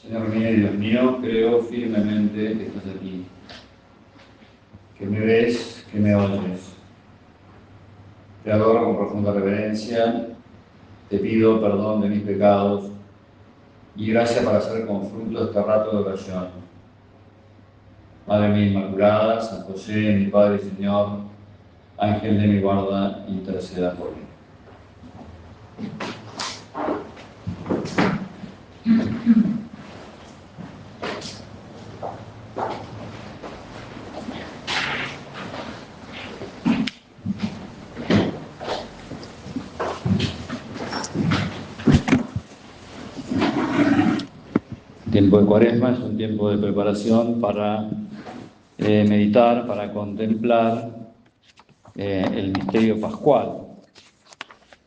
Señor mío y Dios mío, creo firmemente que estás aquí, que me ves, que me oyes. Te adoro con profunda reverencia, te pido perdón de mis pecados y gracias para hacer con fruto este rato de oración. Madre mía Inmaculada, San José, mi Padre y Señor, Ángel de mi guarda, interceda por mí. El tiempo de Cuaresma es un tiempo de preparación para meditar, para contemplar el misterio pascual.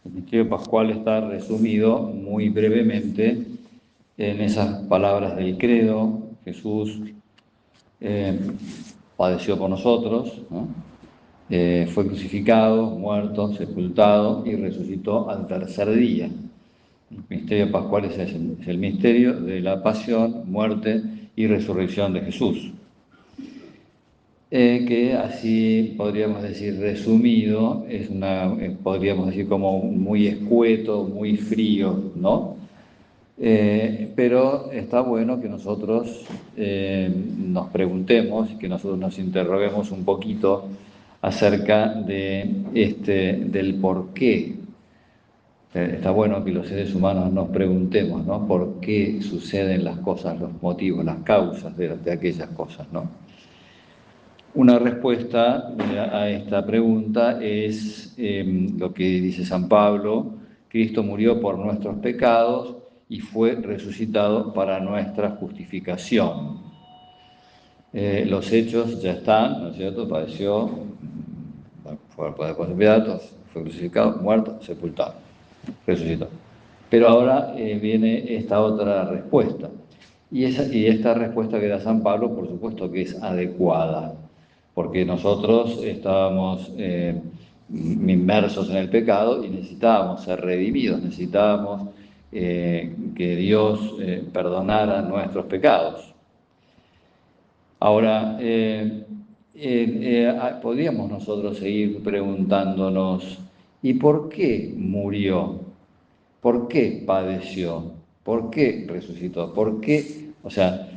El misterio pascual está resumido muy brevemente en esas palabras del credo. Jesús padeció por nosotros, ¿no? Fue crucificado, muerto, sepultado y resucitó al tercer día. El misterio pascual es el misterio de la pasión, muerte y resurrección de Jesús. Que así podríamos decir resumido, podríamos decir como muy escueto, muy frío, ¿no? Pero está bueno que nosotros nos preguntemos, que nosotros nos interroguemos un poquito acerca del por qué. Está bueno que los seres humanos nos preguntemos, ¿no? ¿Por qué suceden las cosas, los motivos, las causas de aquellas cosas, ¿no? Una respuesta a esta pregunta es lo que dice San Pablo: Cristo murió por nuestros pecados y fue resucitado para nuestra justificación. Los hechos ya están, ¿no es cierto? Padeció, fue por los Pilatos, fue crucificado, muerto, sepultado, resucitó. Pero ahora viene esta otra respuesta. Y esta respuesta que da San Pablo, por supuesto que es adecuada, porque nosotros estábamos inmersos en el pecado y necesitábamos ser redimidos, necesitábamos que Dios perdonara nuestros pecados. Ahora, podríamos nosotros seguir preguntándonos, ¿y por qué murió? ¿Por qué padeció? ¿Por qué resucitó? ¿Por qué? O sea,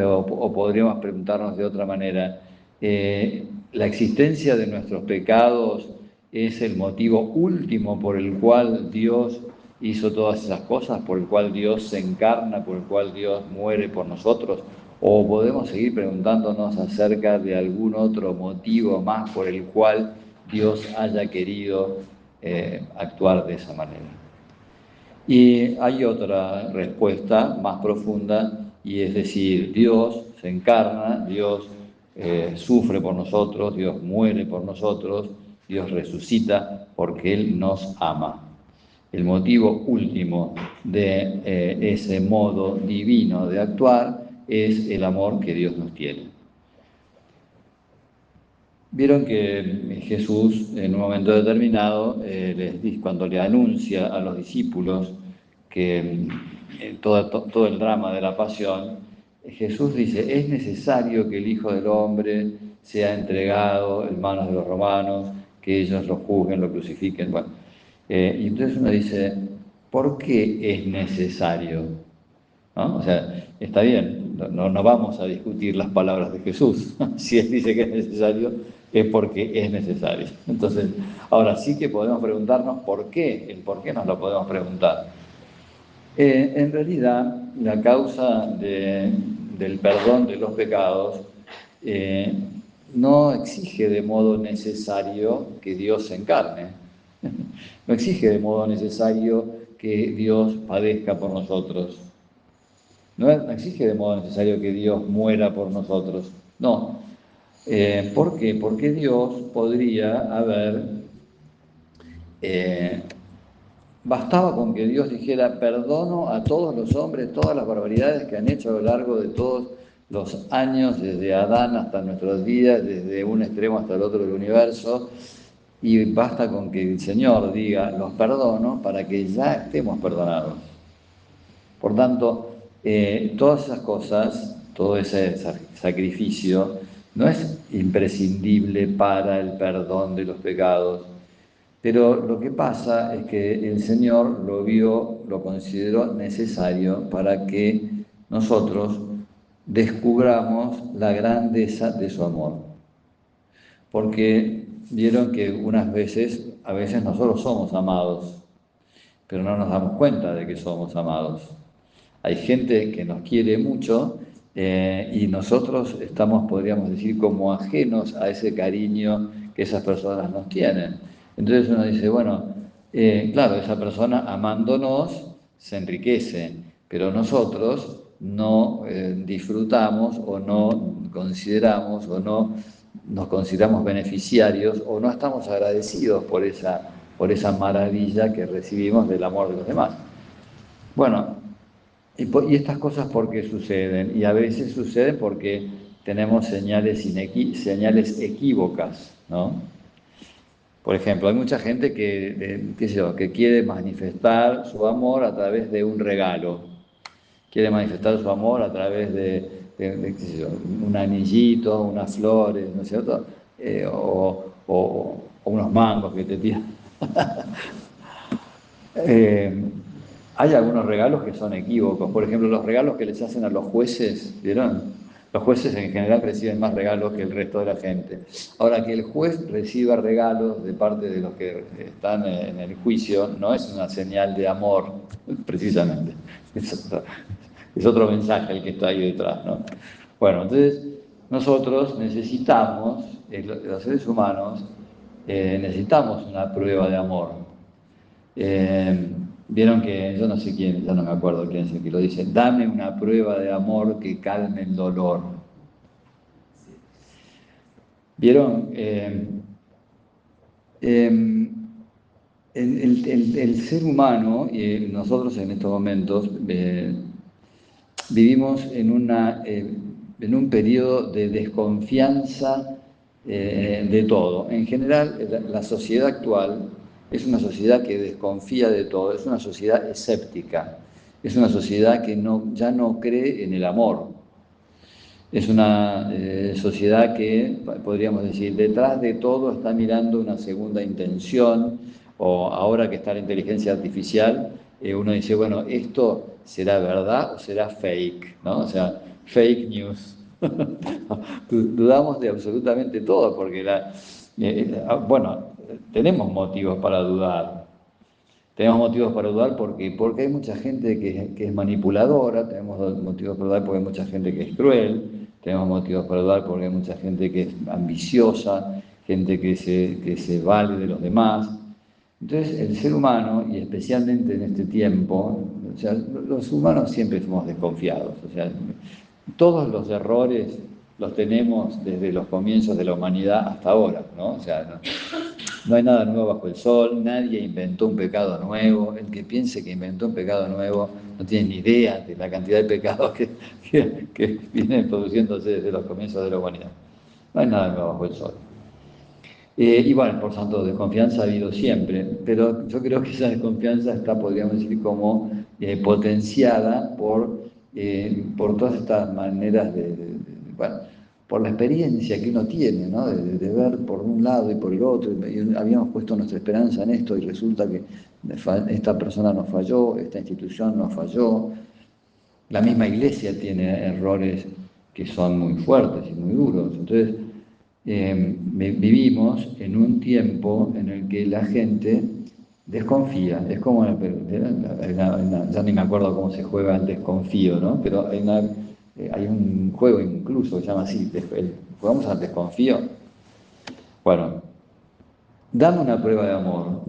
o podríamos preguntarnos de otra manera, ¿la existencia de nuestros pecados es el motivo último por el cual Dios hizo todas esas cosas, por el cual Dios se encarna, por el cual Dios muere por nosotros? ¿O podemos seguir preguntándonos acerca de algún otro motivo más por el cual Dios haya querido actuar de esa manera? Y hay otra respuesta más profunda, y es decir, Dios se encarna, Dios sufre por nosotros, Dios muere por nosotros, Dios resucita porque Él nos ama. El motivo último de ese modo divino de actuar es el amor que Dios nos tiene. Vieron que Jesús en un momento determinado, cuando le anuncia a los discípulos que todo el drama de la pasión, Jesús dice: es necesario que el Hijo del Hombre sea entregado en manos de los romanos, que ellos lo juzguen, lo crucifiquen. Bueno, y entonces uno dice, ¿por qué es necesario? ¿No? O sea, está bien, no vamos a discutir las palabras de Jesús. Si Él dice que es necesario, es porque es necesario. Entonces, ahora sí que podemos preguntarnos por qué. El por qué nos lo podemos preguntar. En realidad, la causa del perdón de los pecados no exige de modo necesario que Dios se encarne. No exige de modo necesario que Dios padezca por nosotros. No exige de modo necesario que Dios muera por nosotros. No. ¿Por qué? Porque Dios podría bastaba con que Dios dijera: perdono a todos los hombres todas las barbaridades que han hecho a lo largo de todos los años, desde Adán hasta nuestros días, desde un extremo hasta el otro del universo, y basta con que el Señor diga: los perdono, para que ya estemos perdonados. Por tanto, Todas esas cosas, todo ese sacrificio, no es imprescindible para el perdón de los pecados, pero lo que pasa es que el Señor lo vio, lo consideró necesario para que nosotros descubramos la grandeza de su amor. Porque vieron que a veces nosotros somos amados, pero no nos damos cuenta de que somos amados. Hay gente que nos quiere mucho y nosotros estamos, podríamos decir, como ajenos a ese cariño que esas personas nos tienen. Entonces uno dice, bueno, claro, esa persona amándonos se enriquece, pero nosotros no disfrutamos o no consideramos o no nos consideramos beneficiarios o no estamos agradecidos por esa maravilla que recibimos del amor de los demás. Bueno, y estas cosas ¿por qué suceden? Y a veces suceden porque tenemos señales equívocas, ¿no? Por ejemplo, hay mucha gente qué sé yo, que quiere manifestar su amor a través de un regalo, quiere manifestar su amor a través qué sé yo, un anillito, unas flores, ¿no es cierto? O unos mangos que te tiran. Eh, Hay algunos regalos que son equívocos. Por ejemplo, los regalos que les hacen a los jueces, ¿vieron? Los jueces en general reciben más regalos que el resto de la gente. Ahora, que el juez reciba regalos de parte de los que están en el juicio no es una señal de amor, precisamente. Es otro mensaje el que está ahí detrás, ¿no? Bueno, entonces nosotros necesitamos, los seres humanos, necesitamos una prueba de amor. Vieron que, yo no sé quién, ya no me acuerdo quién es el que lo dice, dame una prueba de amor que calme el dolor. Vieron, el ser humano, y nosotros en estos momentos, vivimos en un periodo de desconfianza de todo. En general, la sociedad actual es una sociedad que desconfía de todo, es una sociedad escéptica, es una sociedad que ya no cree en el amor. Es una sociedad que, podríamos decir, detrás de todo está mirando una segunda intención, o ahora que está la inteligencia artificial, uno dice, bueno, ¿esto será verdad o será fake? ¿No? O sea, fake news. Dudamos de absolutamente todo, porque bueno, tenemos motivos para dudar. Tenemos motivos para dudar porque hay mucha gente que es manipuladora, tenemos motivos para dudar porque hay mucha gente que es cruel, tenemos motivos para dudar porque hay mucha gente que es ambiciosa, gente que se vale de los demás. Entonces, el ser humano, y especialmente en este tiempo, o sea, los humanos siempre somos desconfiados, o sea, todos los errores los tenemos desde los comienzos de la humanidad hasta ahora, ¿no? O sea, no hay nada nuevo bajo el sol, nadie inventó un pecado nuevo. El que piense que inventó un pecado nuevo no tiene ni idea de la cantidad de pecados que vienen produciéndose desde los comienzos de la humanidad. No hay nada nuevo bajo el sol. Y bueno, por tanto, desconfianza ha habido siempre, pero yo creo que esa desconfianza está, podríamos decir, como potenciada por todas estas maneras bueno, por la experiencia que uno tiene, ¿no? De ver por un lado y por el otro, y habíamos puesto nuestra esperanza en esto y resulta que esta persona nos falló, esta institución nos falló, la misma iglesia tiene errores que son muy fuertes y muy duros. Entonces, vivimos en un tiempo en el que la gente desconfía. Es como, ya ni me acuerdo cómo se juega el desconfío, ¿no? Pero hay un juego incluso que se llama así, jugamos al desconfío. Bueno, dame una prueba de amor.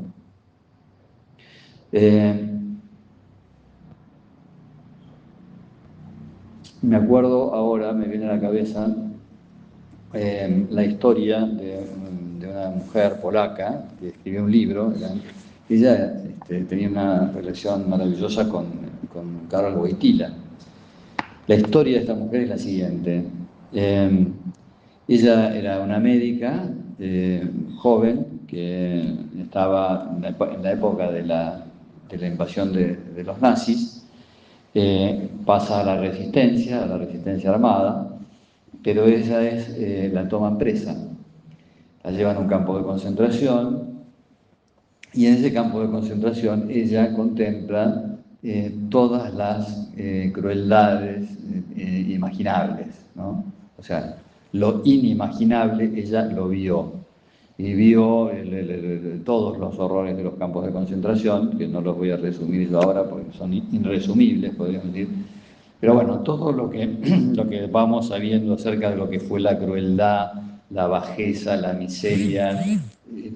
Me acuerdo ahora, me viene a la cabeza la historia de una mujer polaca que escribió un libro. Ella tenía una relación maravillosa con Karol Wojtyla. La historia de esta mujer es la siguiente. Ella era una médica joven que estaba en la época de la invasión de los nazis. pasa a la resistencia armada, pero ella la toman presa, la llevan a un campo de concentración y en ese campo de concentración ella contempla todas las crueldades imaginables, ¿no? O sea, lo inimaginable ella lo vio y vio todos los horrores de los campos de concentración, que no los voy a resumir yo ahora porque son irresumibles, podríamos decir. Pero bueno, todo lo que vamos sabiendo acerca de lo que fue la crueldad, la bajeza, la miseria,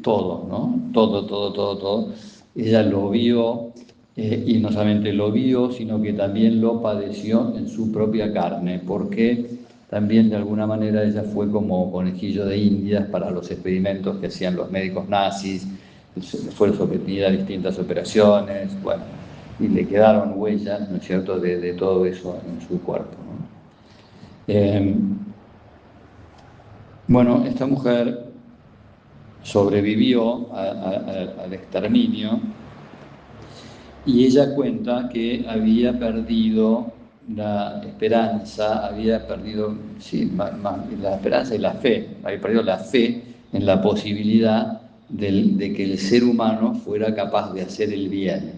todo, ¿no? Todo. Ella lo vio y no solamente lo vio, sino que también lo padeció en su propia carne, porque también de alguna manera ella fue como conejillo de indias para los experimentos que hacían los médicos nazis, fue sometida a distintas operaciones, bueno, y le quedaron huellas, ¿no es cierto?, de todo eso en su cuerpo, ¿no? Bueno, esta mujer sobrevivió al exterminio y ella cuenta que había perdido la esperanza, había perdido, sí, la esperanza y la fe, había perdido la fe en la posibilidad de que el ser humano fuera capaz de hacer el bien.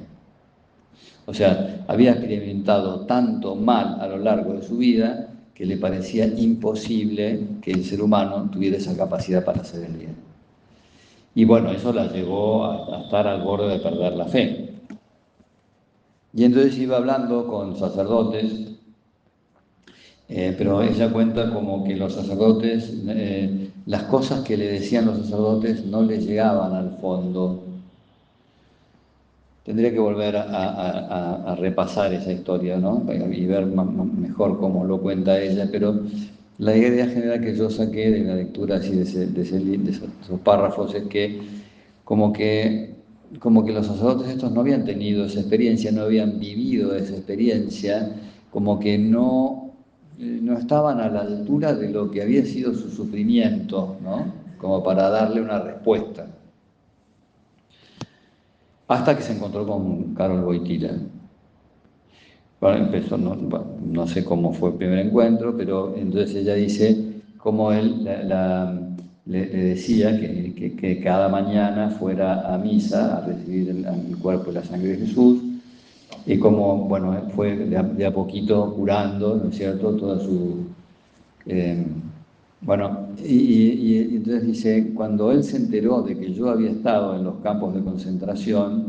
O sea, había experimentado tanto mal a lo largo de su vida que le parecía imposible que el ser humano tuviera esa capacidad para hacer el bien. Y bueno, eso la llevó a estar al borde de perder la fe. Y entonces iba hablando con sacerdotes, pero ella cuenta como que los sacerdotes, las cosas que le decían los sacerdotes no le llegaban al fondo. Tendría que volver a repasar esa historia, ¿no? Y ver mejor cómo lo cuenta ella, pero la idea general que yo saqué de la lectura así de esos párrafos es que como que como que los sacerdotes estos no habían tenido esa experiencia, no habían vivido esa experiencia, como que no estaban a la altura de lo que había sido su sufrimiento, ¿no? Como para darle una respuesta. Hasta que se encontró con Karol Wojtyla. Bueno, empezó, no sé cómo fue el primer encuentro, pero entonces ella dice cómo él le decía que cada mañana fuera a misa a recibir el cuerpo y la sangre de Jesús, y cómo, bueno, fue de a poquito curando, ¿no es cierto?, toda su... bueno, y entonces dice, cuando él se enteró de que yo había estado en los campos de concentración,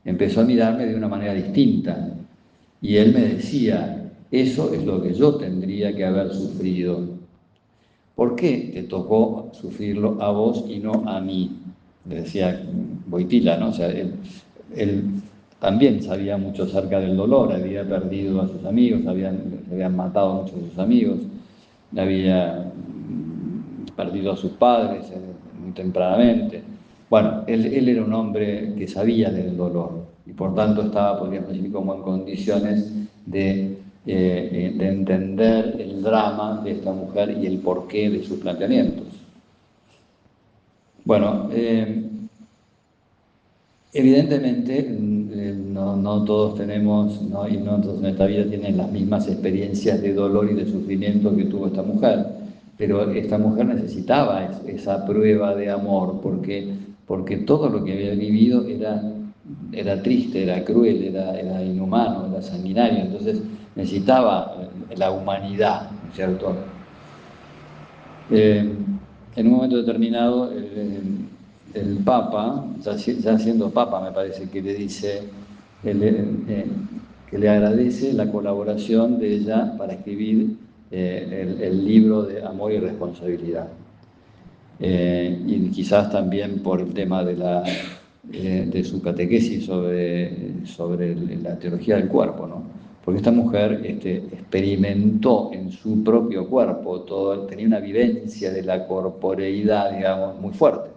empezó a mirarme de una manera distinta. Y él me decía, eso es lo que yo tendría que haber sufrido. ¿Por qué te tocó sufrirlo a vos y no a mí? Le decía Wojtyla, ¿no? O sea, él también sabía mucho acerca del dolor, había perdido a sus amigos, habían matado a muchos de sus amigos, había perdido a sus padres muy tempranamente. Bueno, él era un hombre que sabía del dolor y por tanto estaba, podríamos decir, como en condiciones de entender el drama de esta mujer y el porqué de sus planteamientos. Bueno, evidentemente no todos tenemos, ¿no? Y no todos en esta vida tienen las mismas experiencias de dolor y de sufrimiento que tuvo esta mujer, pero esta mujer necesitaba esa prueba de amor porque todo lo que había vivido era triste, era cruel, era inhumano, era sanguinario, entonces necesitaba la humanidad, ¿no es cierto? En un momento determinado, el Papa, ya siendo Papa, me parece que le dice que le agradece la colaboración de ella para escribir el libro de Amor y Responsabilidad. Y quizás también por el tema de su catequesis sobre la teología del cuerpo, ¿no? Porque esta mujer experimentó en su propio cuerpo, tenía una vivencia de la corporeidad, digamos, muy fuerte.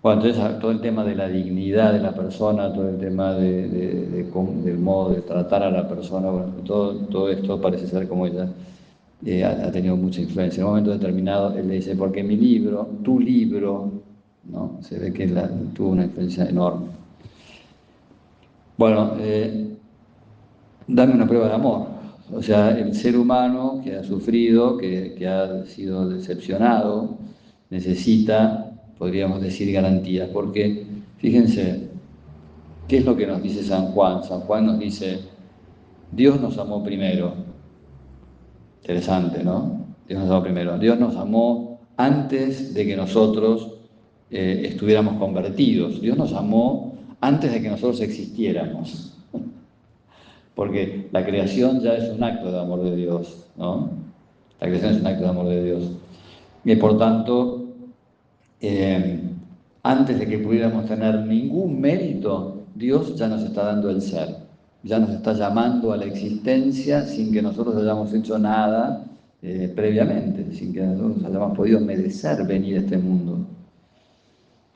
Bueno, entonces todo el tema de la dignidad de la persona, todo el tema del modo de tratar a la persona, bueno, todo esto parece ser como ella ha tenido mucha influencia. En un momento determinado él le dice, porque mi libro, tu libro, ¿no? Se ve que tuvo una influencia enorme. Bueno, dame una prueba de amor. O sea, el ser humano que ha sufrido, que ha sido decepcionado, necesita, podríamos decir, garantías. Porque, fíjense, ¿qué es lo que nos dice San Juan? San Juan nos dice, Dios nos amó primero. Interesante, ¿no? Dios nos amó primero. Dios nos amó antes de que nosotros estuviéramos convertidos. Dios nos amó antes de que nosotros existiéramos. Porque la creación ya es un acto de amor de Dios, ¿no? La creación es un acto de amor de Dios. Y por tanto, eh, antes de que pudiéramos tener ningún mérito, Dios ya nos está dando el ser, ya nos está llamando a la existencia sin que nosotros hayamos hecho nada previamente, sin que nosotros hayamos podido merecer venir a este mundo.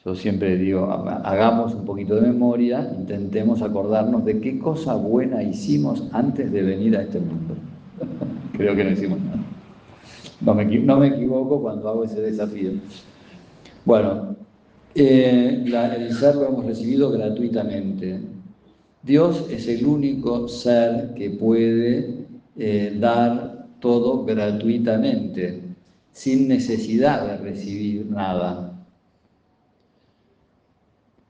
Yo siempre digo, hagamos un poquito de memoria, intentemos acordarnos de qué cosa buena hicimos antes de venir a este mundo. Creo que no hicimos nada. No me equivoco cuando hago ese desafío. Bueno, el ser lo hemos recibido gratuitamente. Dios es el único ser que puede dar todo gratuitamente, sin necesidad de recibir nada.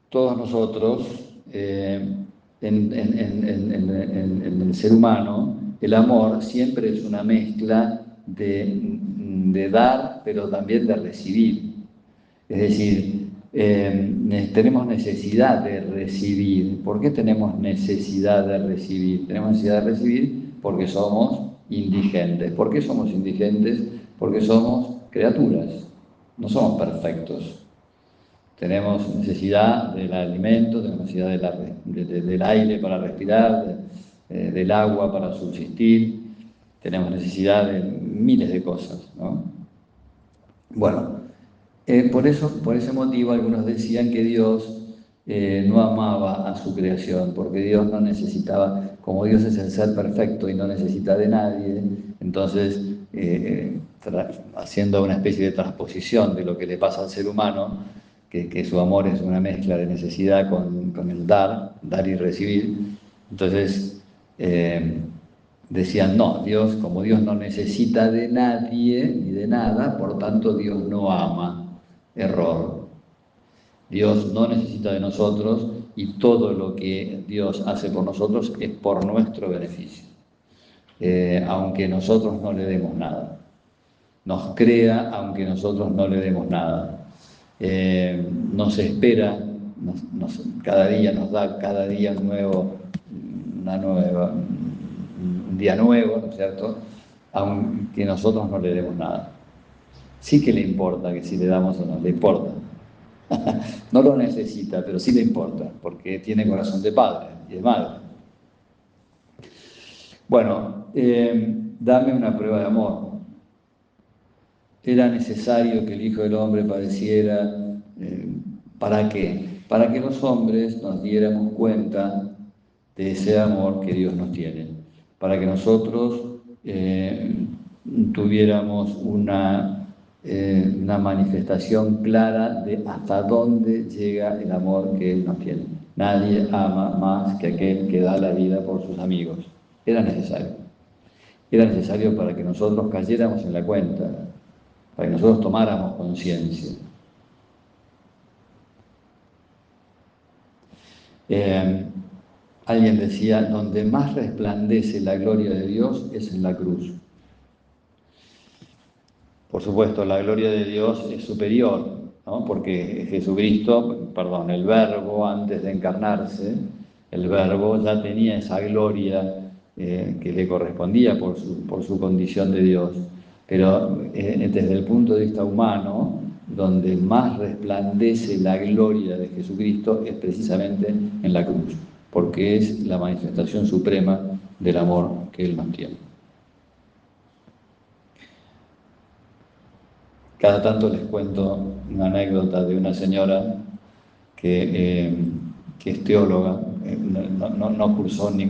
Todos nosotros, en el ser humano, el amor siempre es una mezcla de dar, pero también de recibir. Es decir, tenemos necesidad de recibir. ¿Por qué tenemos necesidad de recibir? Tenemos necesidad de recibir porque somos indigentes. ¿Por qué somos indigentes? Porque somos criaturas, no somos perfectos. Tenemos necesidad del alimento, tenemos necesidad del aire para respirar, del agua para subsistir, tenemos necesidad de miles de cosas, ¿no? Bueno, por ese motivo algunos decían que Dios no amaba a su creación, porque Dios no necesitaba, como Dios es el ser perfecto y no necesita de nadie, entonces haciendo una especie de transposición de lo que le pasa al ser humano, que su amor es una mezcla de necesidad con el dar y recibir. Entonces decían, no, Dios, como Dios no necesita de nadie ni de nada, por tanto Dios no ama. Error. Dios no necesita de nosotros y todo lo que Dios hace por nosotros es por nuestro beneficio, aunque nosotros no le demos nada. Nos crea aunque nosotros no le demos nada. Nos espera, cada día nos da cada día un día nuevo, ¿no es cierto? Aunque nosotros no le demos nada. Sí que le importa que si le damos o no, le importa. No lo necesita, pero sí le importa, porque tiene corazón de padre y de madre. Bueno, dame una prueba de amor. Era necesario que el Hijo del Hombre padeciera. ¿Para qué? Para que los hombres nos diéramos cuenta de ese amor que Dios nos tiene. Para que nosotros tuviéramos una manifestación clara de hasta dónde llega el amor que Él nos tiene. Nadie ama más que aquel que da la vida por sus amigos. Era necesario. Era necesario para que nosotros cayéramos en la cuenta, para que nosotros tomáramos conciencia. Alguien decía, donde más resplandece la gloria de Dios es en la cruz. Por supuesto, la gloria de Dios es superior, ¿no? Porque Jesucristo, el Verbo, antes de encarnarse, el Verbo ya tenía esa gloria que le correspondía por su condición de Dios. Pero desde el punto de vista humano, donde más resplandece la gloria de Jesucristo es precisamente en la cruz, porque es la manifestación suprema del amor que Él nos tiene. Cada tanto les cuento una anécdota de una señora que es teóloga, no cursó ni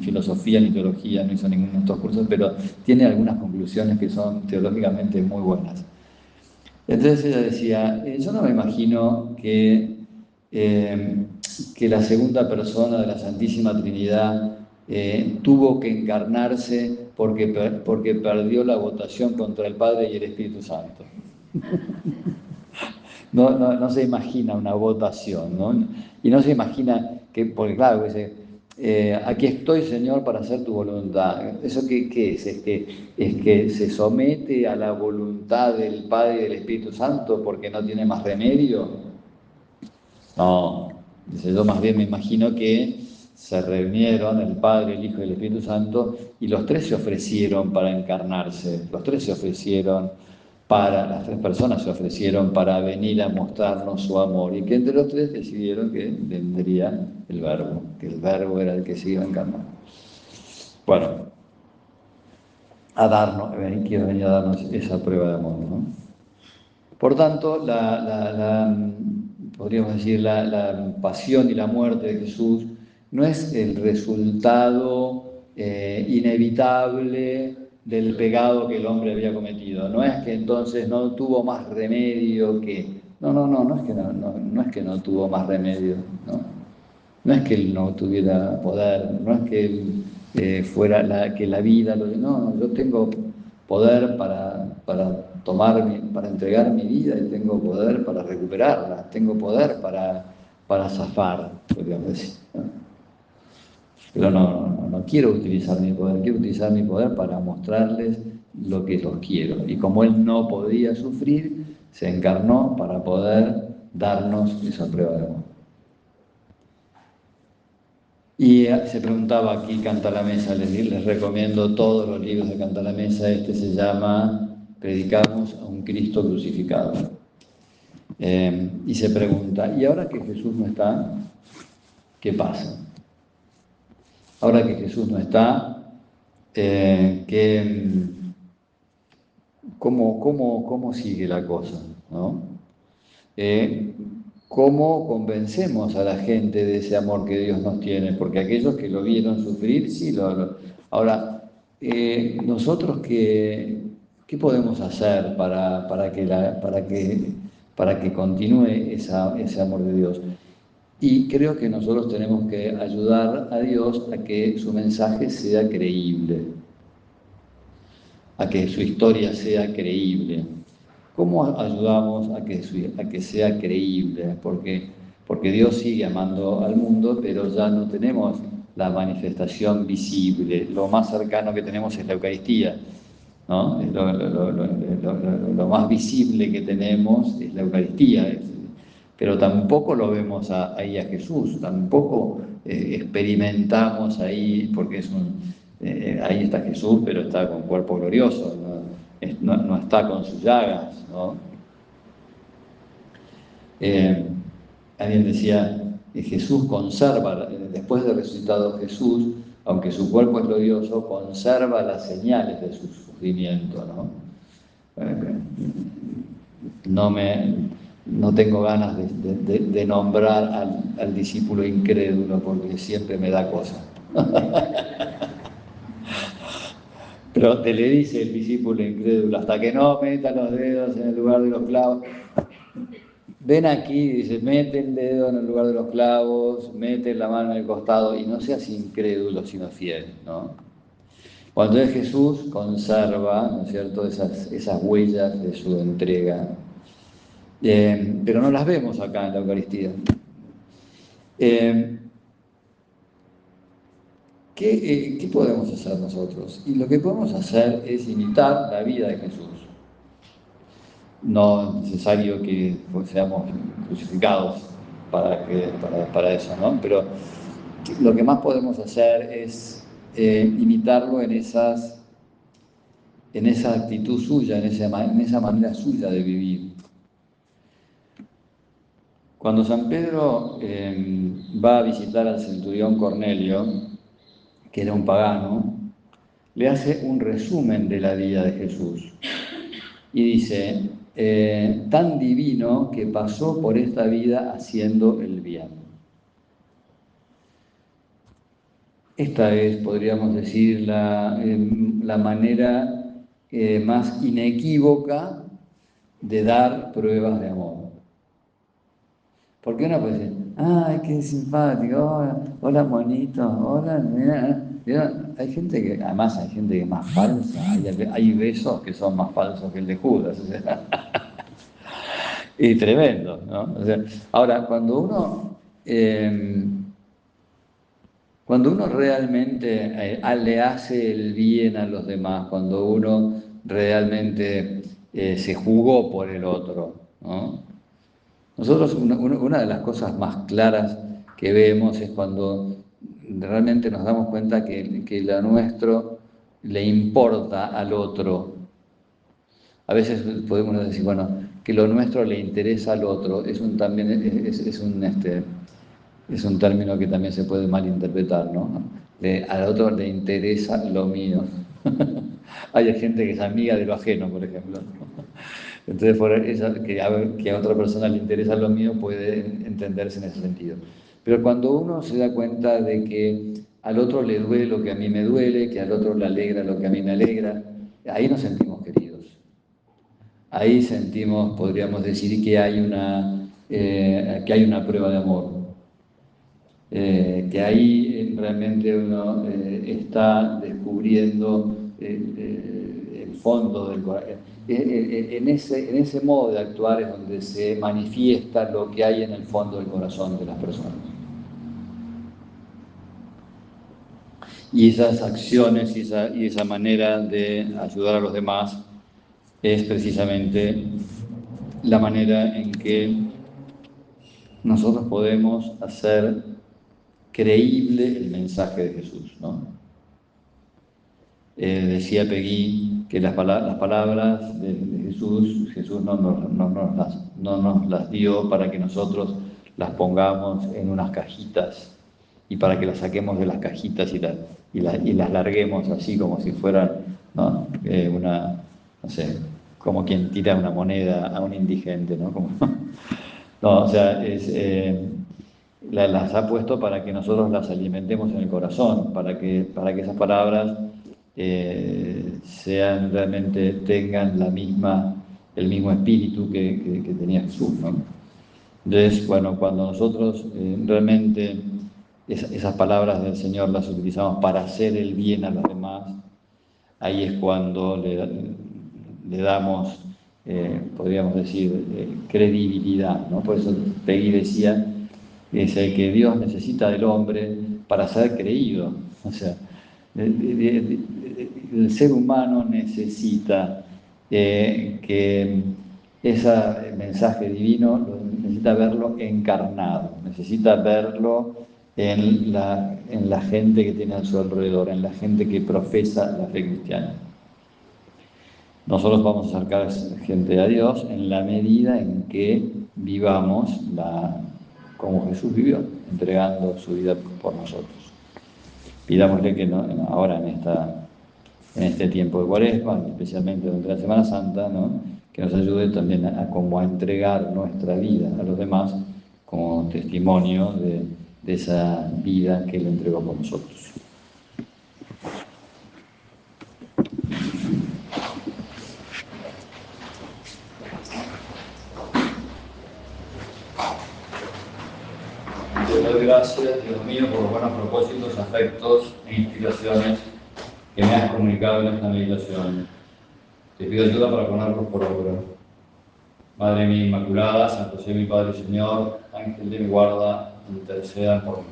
filosofía ni teología, no hizo ninguno de estos cursos, pero tiene algunas conclusiones que son teológicamente muy buenas. Entonces ella decía, yo no me imagino que la segunda persona de la Santísima Trinidad tuvo que encarnarse porque perdió la votación contra el Padre y el Espíritu Santo. No se imagina una votación, ¿no? Y no se imagina que, porque claro, dice, aquí estoy, Señor, para hacer tu voluntad. ¿Eso qué es? Es que se somete a la voluntad del Padre y del Espíritu Santo porque no tiene más remedio. No, dice, yo más bien me imagino que se reunieron el Padre, el Hijo y el Espíritu Santo y los tres se ofrecieron para encarnarse, los tres se ofrecieron las tres personas se ofrecieron para venir a mostrarnos su amor y que entre los tres decidieron que vendría el Verbo, que el Verbo era el que se iba a encarnar. Bueno, a darnos, quiero venir a darnos esa prueba de amor, ¿no? Por tanto, podríamos decir, la pasión y la muerte de Jesús no es el resultado inevitable del pecado que el hombre había cometido. No es que entonces no tuvo más remedio que... No es que no es que no tuvo más remedio, ¿no? No es que él no tuviera poder, no es que él fuera que la vida, no, yo tengo poder para entregar mi vida y tengo poder para recuperarla, tengo poder para zafar, podríamos decir, ¿no? Pero no quiero utilizar mi poder, quiero utilizar mi poder para mostrarles lo que los quiero. Y como él no podía sufrir, se encarnó para poder darnos esa prueba de amor. Y se preguntaba aquí, Canta la Mesa, les recomiendo todos los libros de Canta la Mesa, este se llama Predicamos a un Cristo crucificado. Y se pregunta, ¿y ahora que Jesús no está, qué pasa? Ahora que Jesús no está, ¿cómo sigue la cosa? ¿No? ¿Cómo convencemos a la gente de ese amor que Dios nos tiene? Porque aquellos que lo vieron sufrir, sí. Ahora, nosotros ¿qué podemos hacer para que continúe ese amor de Dios? Y creo que nosotros tenemos que ayudar a Dios a que su mensaje sea creíble, a que su historia sea creíble. ¿Cómo ayudamos a que sea creíble? Porque Dios sigue amando al mundo, pero ya no tenemos la manifestación visible. Lo más cercano que tenemos es la Eucaristía, ¿no? Lo más visible que tenemos es la Eucaristía, pero tampoco lo vemos ahí a Jesús, tampoco experimentamos ahí, porque ahí está Jesús, pero está con cuerpo glorioso, no está con sus llagas, ¿no? Alguien decía, Jesús conserva, después de resucitado Jesús, aunque su cuerpo es glorioso, conserva las señales de su sufrimiento, ¿no? No tengo ganas de nombrar al discípulo incrédulo porque siempre me da cosa. Pero te le dice el discípulo incrédulo, hasta que no meta los dedos en el lugar de los clavos. Ven aquí, dice, mete el dedo en el lugar de los clavos, mete la mano en el costado y no seas incrédulo sino fiel, ¿no? Cuando es Jesús conserva, ¿no es cierto?, esas huellas de su entrega. Pero no las vemos acá en la Eucaristía. ¿Qué podemos hacer nosotros? Y lo que podemos hacer es imitar la vida de Jesús. No es necesario que seamos crucificados para eso, ¿no? Pero lo que más podemos hacer es imitarlo en esa actitud suya, en esa manera suya de vivir. Cuando San Pedro va a visitar al centurión Cornelio, que era un pagano, le hace un resumen de la vida de Jesús. Y dice, tan divino que pasó por esta vida haciendo el bien. Esta es, podríamos decir, la manera más inequívoca de dar pruebas de amor. Porque uno puede decir, ¡ay, qué simpático! Hola, hola monito, hola, nena. ¿Vieron? Hay gente que, además hay gente que es más falsa, hay besos que son más falsos que el de Judas, o sea, y tremendo, ¿no? O sea, ahora, cuando uno realmente le hace el bien a los demás, cuando uno realmente se jugó por el otro, ¿no? Nosotros, una de las cosas más claras que vemos es cuando realmente nos damos cuenta que lo nuestro le importa al otro. A veces podemos decir, bueno, que lo nuestro le interesa al otro, también es un término que también se puede malinterpretar, ¿no? Al otro le interesa lo mío. Hay gente que es amiga de lo ajeno, por ejemplo. Entonces, que a otra persona le interesa lo mío puede entenderse en ese sentido. Pero cuando uno se da cuenta de que al otro le duele lo que a mí me duele, que al otro le alegra lo que a mí me alegra, ahí nos sentimos queridos. Ahí sentimos, podríamos decir, que hay una prueba de amor. Que ahí realmente uno está descubriendo el fondo del corazón. En ese modo de actuar es donde se manifiesta lo que hay en el fondo del corazón de las personas. Y esas acciones y esa manera de ayudar a los demás es precisamente la manera en que nosotros podemos hacer creíble el mensaje de Jesús, ¿no? Decía Peggy que las palabras de Jesús no nos las dio para que nosotros las pongamos en unas cajitas y para que las saquemos de las cajitas y las larguemos así como si fueran, ¿no? No sé, como quien tira una moneda a un indigente, ¿no? No, o sea, las ha puesto para que nosotros las alimentemos en el corazón, para que esas palabras tengan el mismo espíritu que tenía Jesús, ¿no? Entonces, bueno, cuando nosotros realmente esas palabras del Señor las utilizamos para hacer el bien a los demás, ahí es cuando le damos, podríamos decir, credibilidad, ¿no? Por eso Peggy decía que Dios necesita del hombre para ser creído. O sea, el ser humano necesita que ese mensaje divino necesita verlo encarnado, necesita verlo en la gente que tiene a su alrededor, en la gente que profesa la fe cristiana. Nosotros vamos a acercar gente a Dios en la medida en que vivamos como Jesús vivió, entregando su vida por nosotros. Pidámosle que ahora en este tiempo de Cuaresma, especialmente durante la Semana Santa, ¿no? Que nos ayude también como a entregar nuestra vida a los demás como testimonio de esa vida que Él entregó por nosotros. Te doy gracias, Dios mío, por los buenos propósitos, afectos e inspiraciones que me has comunicado en esta meditación. Te pido ayuda para ponerlos por obra. Madre mía Inmaculada, San José mi Padre y Señor, Ángel de mi guarda, intercedan por mí.